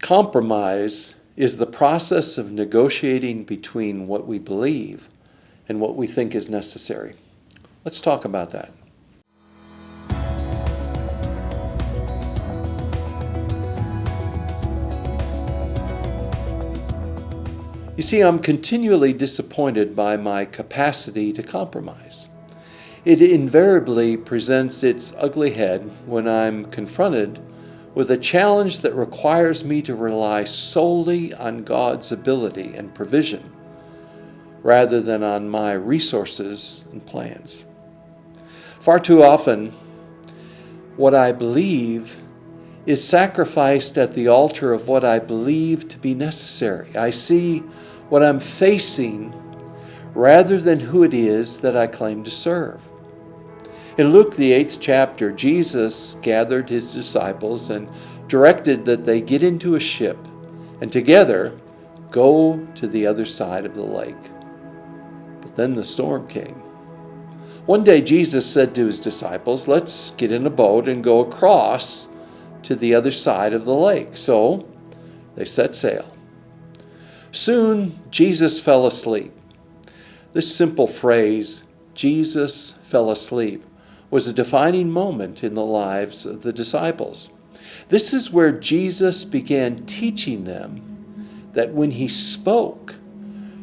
Compromise is the process of negotiating between what we believe and what we think is necessary. Let's talk about that. You see, I'm continually disappointed by my capacity to compromise. It invariably presents its ugly head when I'm confronted with a challenge that requires me to rely solely on God's ability and provision, rather than on my resources and plans. Far too often, what I believe is sacrificed at the altar of what I believe to be necessary. I see what I'm facing rather than who it is that I claim to serve. In Luke, the 8th chapter, Jesus gathered his disciples and directed that they get into a ship and together go to the other side of the lake. But then the storm came. One day Jesus said to his disciples, "Let's get in a boat and go across to the other side of the lake." So they set sail. Soon Jesus fell asleep. This simple phrase, "Jesus fell asleep," was a defining moment in the lives of the disciples. This is where Jesus began teaching them that when he spoke,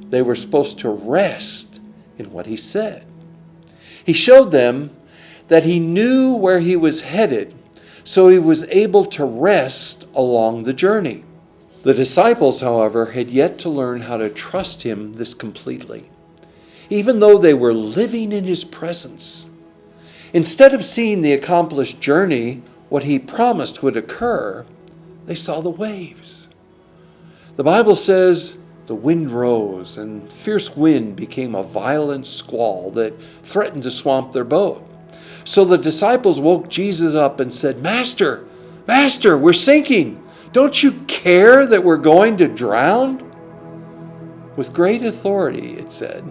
they were supposed to rest in what he said. He showed them that he knew where he was headed, so he was able to rest along the journey. The disciples, however, had yet to learn how to trust him this completely, even though they were living in his presence. Instead of seeing the accomplished journey, what he promised would occur, they saw the waves. The Bible says the wind rose and fierce wind became a violent squall that threatened to swamp their boat. So the disciples woke Jesus up and said, Master, we're sinking. Don't you care that we're going to drown?" With great authority, it said,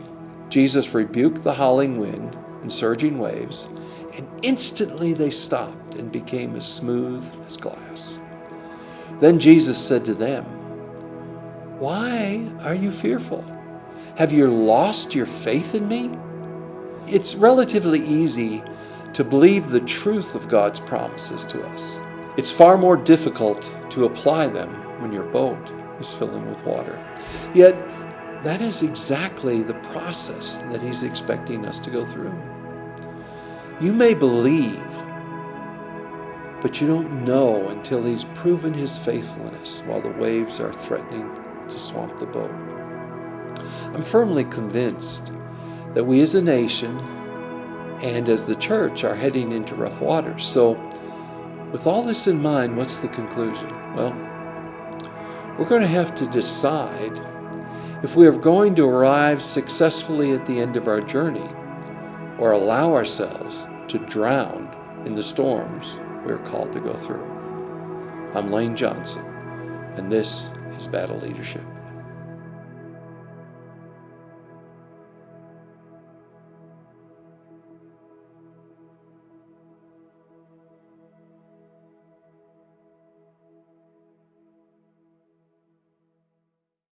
Jesus rebuked the howling wind and surging waves, and instantly they stopped and became as smooth as glass. Then Jesus said to them, "Why are you fearful? Have you lost your faith in me?" It's relatively easy to believe the truth of God's promises to us. It's far more difficult to apply them when your boat is filling with water. Yet, that is exactly the process that he's expecting us to go through. You may believe, but you don't know until he's proven his faithfulness while the waves are threatening to swamp the boat. I'm firmly convinced that we as a nation and as the church are heading into rough waters. So, with all this in mind, what's the conclusion? Well, we're going to have to decide if we are going to arrive successfully at the end of our journey or allow ourselves to drown in the storms we're called to go through. I'm Lane Johnson, and this is Battle Leadership.